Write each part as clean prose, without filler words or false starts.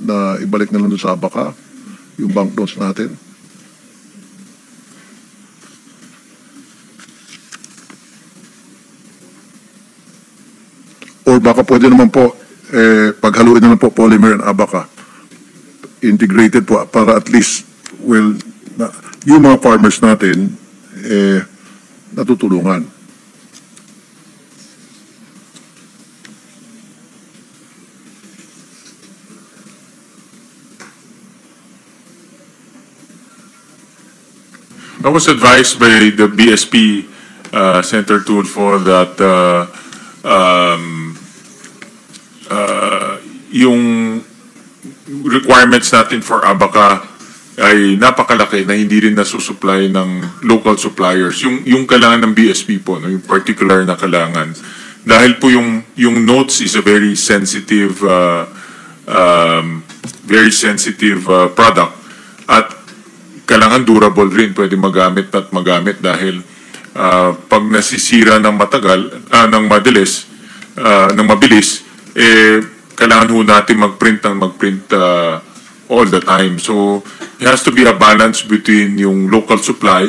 na ibalik na lang doon sa Abaca yung banknotes natin? Or baka pwede naman po, paghaluin na lang po polymer and Abaca. Integrated po para at least, well, yung mga farmers natin, natutulungan. I was advised by the BSP Center tool for that yung requirements natin for Abaca ay napakalaki na hindi rin nasusupply ng local suppliers. Yung kailangan ng BSP po, no, yung particular na kailangan. Dahil po yung notes is a very sensitive product at kailangan durable rin, pwede magamit at magamit dahil pag nasisira ng ng mabilis, kailangan ho natin mag-print all the time. So, it has to be a balance between yung local supply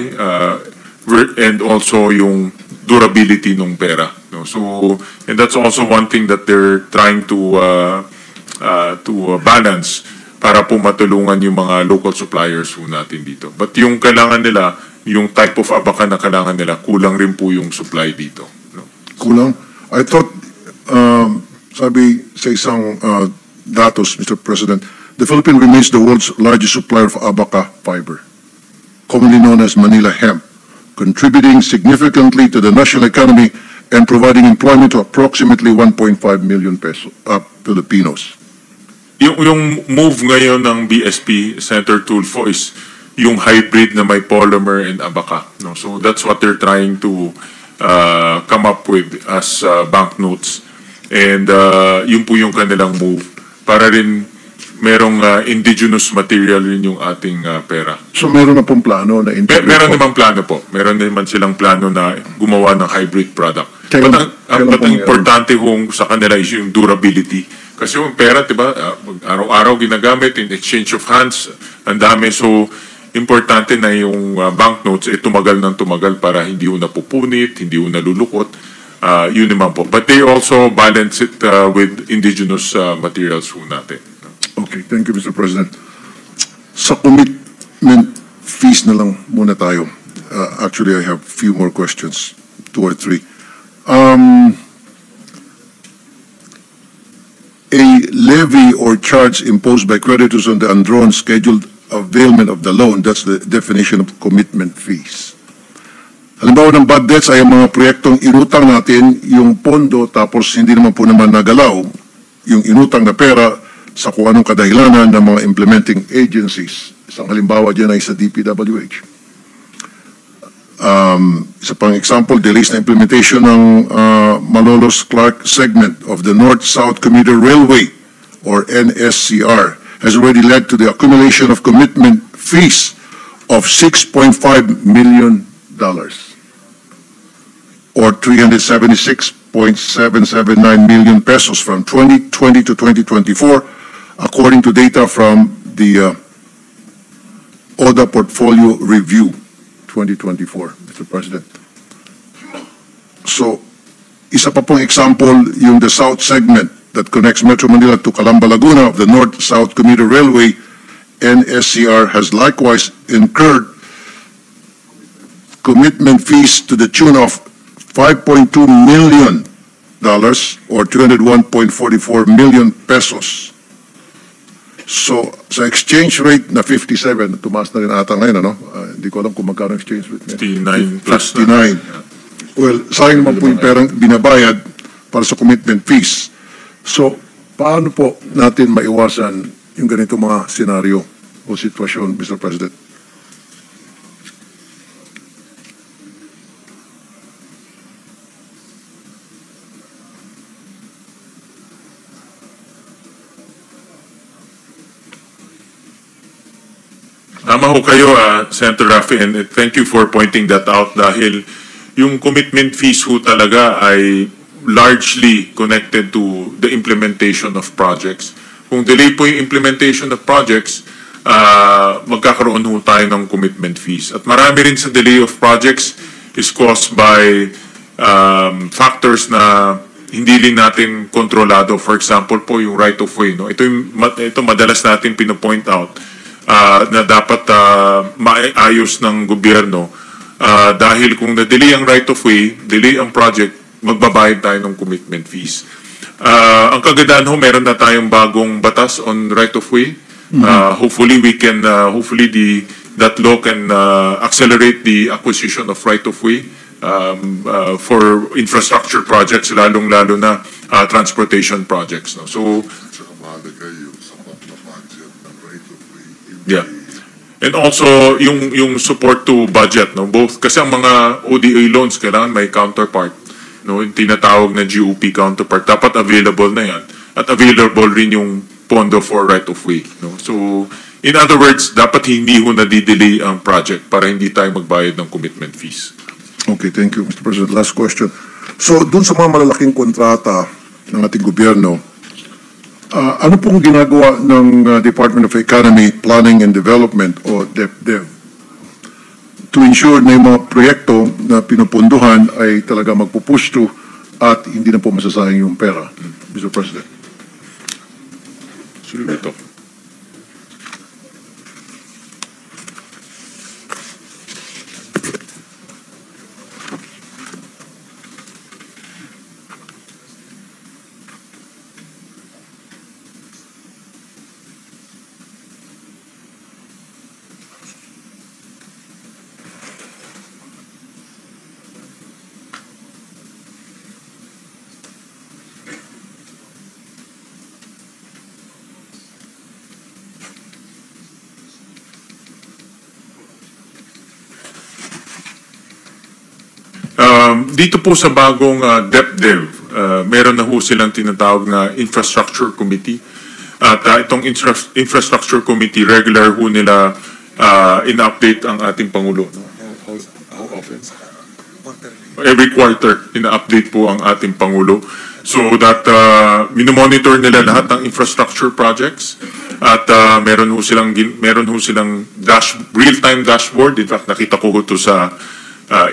and also yung durability ng pera. No? So, and that's also one thing that they're trying to balance para po matulungan yung mga local suppliers po natin dito. But yung kailangan nila, yung type of Abaca na kailangan nila, kulang rin po yung supply dito. No? Kulang? I thought, sabi sa isang datos, Mr. President, the Philippines remains the world's largest supplier of Abaca fiber, commonly known as Manila hemp, contributing significantly to the national economy and providing employment to approximately 1.5 million Filipinos. Yung move ngayon ng BSP Center Tulfo is yung hybrid na may polymer and Abaca. No? So that's what they're trying to come up with as banknotes. And yun po yung kanilang move. Para rin merong indigenous material rin yung ating pera. So meron na pong plano na meron naman plano po. Meron naman silang plano na gumawa ng hybrid product. But ang importante kung sa kanila is yung durability. Kasi yung pera, diba, araw-araw ginagamit in exchange of hands, ang dami. So, importante na yung banknotes tumagal ng tumagal para hindi yung napupunit, hindi yung nalulukot. Yun naman po. But they also balance it with indigenous materials po natin. Okay, thank you, Mr. President. Sa commitment fees na lang muna tayo. Actually, I have a few more questions, 2 or 3. A levy or charge imposed by creditors on the undrawn scheduled availment of the loan, that's the definition of commitment fees. Halimbawa ng bad debts ay ang mga proyektong inutang natin yung pondo tapos hindi naman po naman nagalaw yung inutang na pera sa kung anong kadahilanan ng mga implementing agencies. Isang halimbawa dyan ay sa DPWH. Isa pang example, delays na implementation ng Malolos-Clark segment of the North-South Commuter Railway or NSCR has already led to the accumulation of commitment fees of $6.5 million or 376.779 million pesos from 2020 to 2024 according to data from the ODA Portfolio Review 2024, Mr. President. So, isa pa pong example, yung the South segment that connects Metro Manila to Calamba, Laguna of the North-South Commuter Railway, NSCR has likewise incurred commitment fees to the tune of $5.2 million or 201.44 million pesos. So, sa exchange rate na 57, tumaas na rin ata ngayon, ano? Hindi ko alam kung magkano exchange rate. 59 plus 59. Well, sayang naman po yung perang binabayad para sa commitment fees. So, paano po natin maiwasan yung ganito mga senaryo o sitwasyon, Mr. President? Tama ho kayo, Senator Rafi, and thank you for pointing that out dahil yung commitment fees ho talaga ay largely connected to the implementation of projects. Kung delay po yung implementation of projects, magkakaroon ho tayo ng commitment fees. At marami rin sa delay of projects is caused by factors na hindi rin natin kontrolado. For example po, yung right of way. No? Ito madalas natin pinopoint out na dapat maayos ng gobyerno. Dahil kung na-delay ang right of way, delay ang project, magbabayad tayo ng commitment fees. Ang kagandahan ho, meron na tayong bagong batas on right of way. Hopefully we can, that law can accelerate the acquisition of right of way for infrastructure projects, lalong-lalo na transportation projects. No? So, yeah. And also, yung support to budget, no? Both, kasi ang mga ODA loans, kailangan may counterpart. No, yung tinatawag na GOP counterpart, dapat available na yan. At available rin yung pondo for right of way. No? So, in other words, dapat hindi ho nadidelay ang project para hindi tayo magbayad ng commitment fees. Okay, thank you, Mr. President. Last question. So, dun sa mga malalaking kontrata ng ating gobyerno, ano pong ginagawa ng Department of Economy, Planning and Development o DepDev to ensure na yung mga proyekto na pinupunduhan ay talaga magpupush to at hindi na po masasayang yung pera, Mr. President? Sino ito? Dito po sa bagong DepDev, meron na ho silang tinatawag na Infrastructure Committee. At itong Infrastructure Committee, regular ho nila in-update ang ating Pangulo. How often? Every quarter, in-update po ang ating Pangulo. So that minomonitor nila lahat ng infrastructure projects. At meron ho silang real-time dashboard. In fact, nakita ko ho ito sa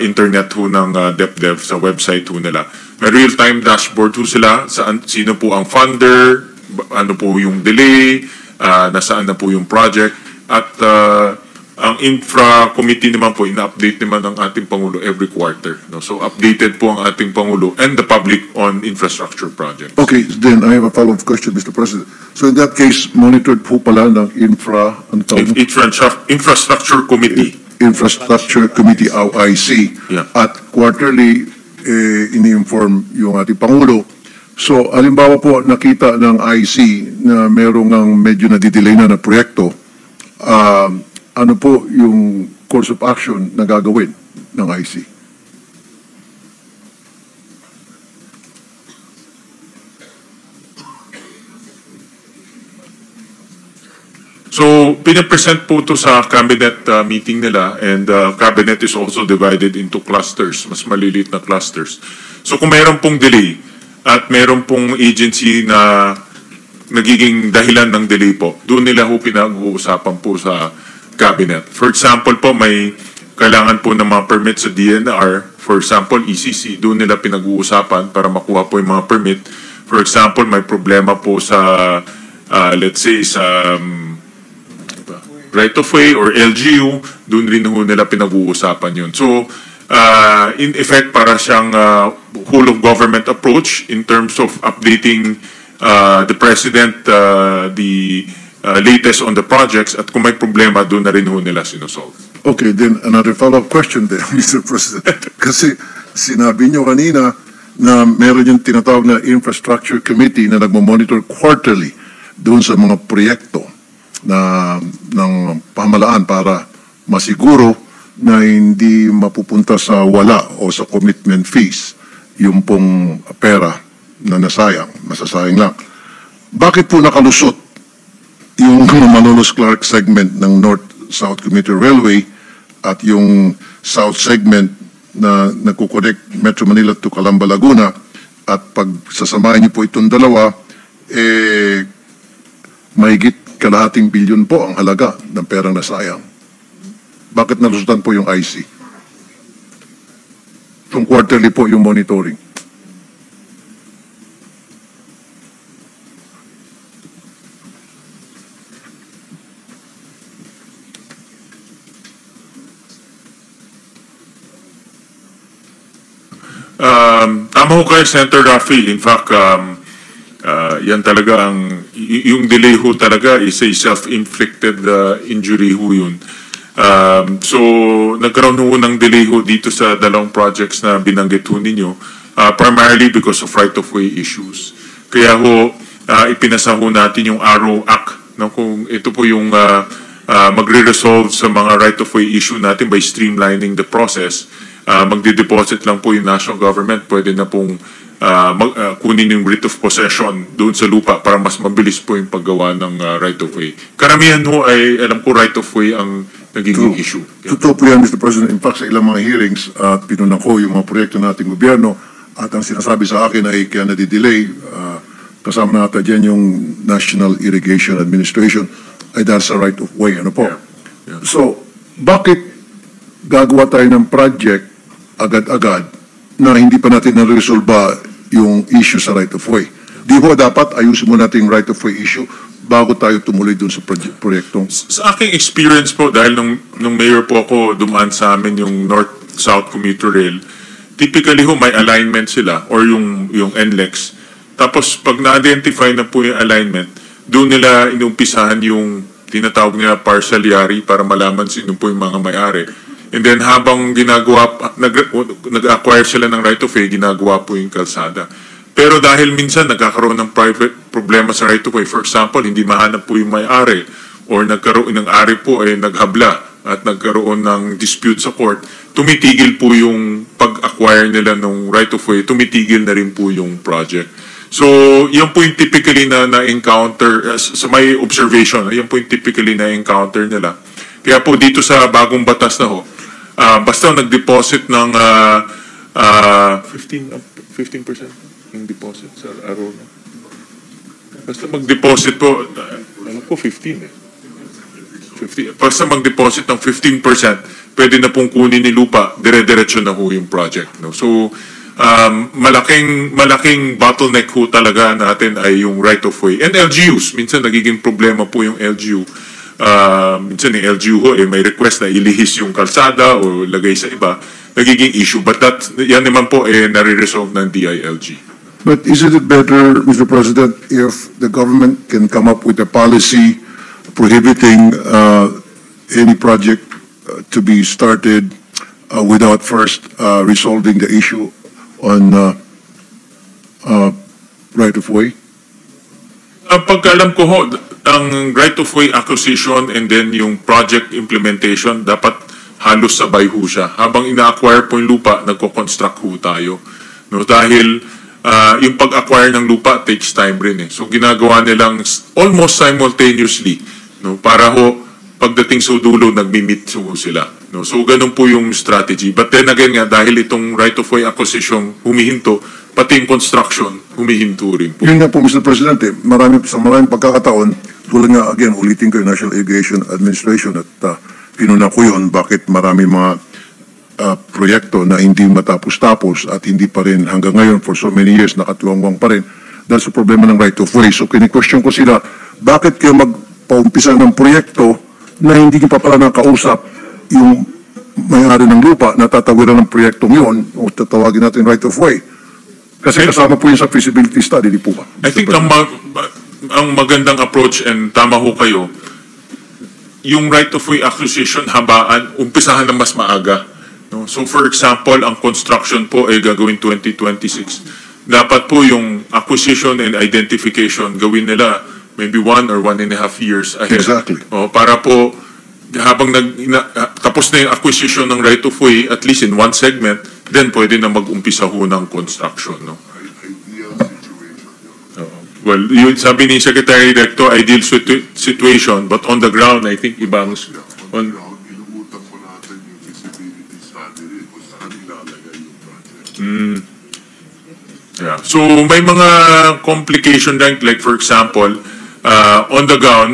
internet ho ng DepDev sa website ho nila. May real-time dashboard ho sila sino po ang funder, ano po yung delay, nasaan na po yung project, at ang infra committee naman po, ina-update naman ng ating Pangulo every quarter. No? So updated po ang ating Pangulo and the public on infrastructure projects. Okay, then I have a follow-up question, Mr. President. So in that case, monitored po pala ng Infrastructure Committee. Infrastructure Committee, OIC, Yeah. at quarterly ini-inform yung ating Pangulo. So, halimbawa po, nakita ng IC na merong ang medyo nadidelay na proyekto, ano po yung course of action na gagawin ng IC? So, pinapresent po ito sa cabinet meeting nila, and cabinet is also divided into clusters, mas maliliit na clusters. So, kung mayroon pong delay at mayroon pong agency na nagiging dahilan ng delay po, doon nila po pinag-uusapan po sa cabinet. For example po, may kailangan po ng mga permit sa DNR. For example, ECC, doon nila pinag-uusapan para makuha po yung mga permit. For example, may problema po sa, let's say, sa right of way or LGU, doon rin ho nila pinag-uusapan yun. So, in effect, para siyang whole of government approach in terms of updating the President, the latest on the projects, at kung may problema, doon na rin ho nila sinusolve. Okay, then another follow-up question there, Mr. President. Kasi sinabi niyo kanina na meron yung tinatawag na Infrastructure Committee na nagmamonitor quarterly doon sa mga proyekto ng pamahalaan para masiguro na hindi mapupunta sa wala o sa commitment fees yung pong pera na masasayang lang. Bakit po nakalusot yung Malolos Clark segment ng North-South Commuter Railway at yung South segment na nagkukonect Metro Manila to Calamba, Laguna, at pag sasamahin niyo po itong dalawa, mahigit kalahating bilyon po ang halaga ng perang nasayang. Bakit nalusutan po yung IC? Kung quarterly po yung monitoring. Tama ho kayo, Senator Rafi. In fact, yan talaga yung delay ho talaga is a self-inflicted injury ho yun. So, nagkaroon ho ng delay ho dito sa dalawang projects na binanggit ho ninyo, primarily because of right-of-way issues. Kaya ho, ipinasa ho natin yung Arrow Act, no? Kung ito po yung magre-resolve sa mga right-of-way issue natin by streamlining the process. Magdi-deposit lang po yung national government, pwede na pong kunin yung writ of possession doon sa lupa para mas mabilis po yung paggawa ng right-of-way. Karamihan ho ay, alam ko, right-of-way ang nagiging issue. Yeah. Totoo po yan, Mr. President. In fact, sa ilang mga hearings, pinunan ko yung mga proyekto ng ating gobyerno at ang sinasabi sa akin ay kaya nadidelay, kasama natin dyan yung National Irrigation Administration, ay dahil sa right-of-way. Ano po? Yeah. So, bakit gagawa tayo ng project agad-agad na hindi pa natin na-resolve yung issue sa right-of-way? Di ba dapat ayusin mo natin yung right-of-way issue bago tayo tumuloy dun sa proyektong? Sa aking experience po, dahil nung mayor po ako, dumaan sa amin yung North-South Commuter Rail, typically ho may alignment sila or yung NLEX. Tapos pag na-identify na po yung alignment, doon nila inumpisahan yung tinatawag nila parceliary para malaman sino po yung mga may-ari. And then habang nag-acquire sila ng right-of-way, ginagawa po yung kalsada. Pero dahil minsan nagkakaroon ng private problema sa right-of-way, for example, hindi mahanap po yung may-ari or nagkaroon ng ari po ay naghabla at nagkaroon ng dispute sa court, tumitigil po yung pag-acquire nila ng right-of-way, tumitigil na rin po yung project. So, yan po yung typically na-encounter, sa may observation, yan po yung typically na-encounter nila. Kaya po dito sa bagong batas na ho, basta nag-deposit ng 15% yung deposit sa araw na. Basta mag-deposit po, alam ko 15 basta mag-deposit ng 15%, pwede na pong kunin ni lupa, dire-diretso na ho yung project. No? So, malaking bottleneck ho talaga natin ay yung right-of-way. And LGUs, minsan nagiging problema po yung LGU. Minsan yung LGU ho, may request na ilihis yung kalsada o lagay sa iba, nagiging issue. But yan naman po nare-resolve ng DILG. But isn't it better, Mr. President, if the government can come up with a policy prohibiting any project to be started without first resolving the issue on right-of-way? Ang pagkalam ko ho, ang right-of-way acquisition and then yung project implementation, dapat halos sabay ho siya. Habang ina-acquire po yung lupa, nagko-construct ho tayo. No? Dahil yung pag-acquire ng lupa takes time rin. So ginagawa nilang almost simultaneously, no? Para ho, pagdating sa dulo, nagmi-meet ho sila. No? So ganun po yung strategy. But then again nga, dahil itong right-of-way acquisition humihinto, pati yung construction, humihinto rin po. Yun nga po, Mr. President, sa maraming pagkakataon, tulad nga, again, ulitin ko yung National Irrigation Administration at pinuna ko yun, bakit marami mga proyekto na hindi matapos-tapos at hindi pa rin hanggang ngayon for so many years nakatuwang-wang pa rin dahil sa problema ng right-of-way. So, kini-question ko sila, bakit kayo magpaumpisa ng proyekto na hindi nyo pa pala nakausap yung may-ari ng lupa na tatawiran ng proyektong yun o tatawagin natin right-of-way? Kasi kasama po yun sa feasibility study, di po ba? I think ang magandang approach, and tama ho kayo, yung right-of-way acquisition habaan, umpisahan na mas maaga. No? So for example, ang construction po ay gagawin 2026. Dapat po yung acquisition and identification gawin nila maybe 1 or 1.5 years ahead. Exactly. Para po, habang tapos na yung acquisition ng right-of-way, at least in one segment, then pwede na mag-umpisa ho ng construction. No? Well, yun sabi ni Secretary Recto, ideal situation, but on the ground, I think ibang... Inuutang po natin yung feasibility study kung saan ilalagay yung project. Yeah. So, may mga complication like for example, on the ground,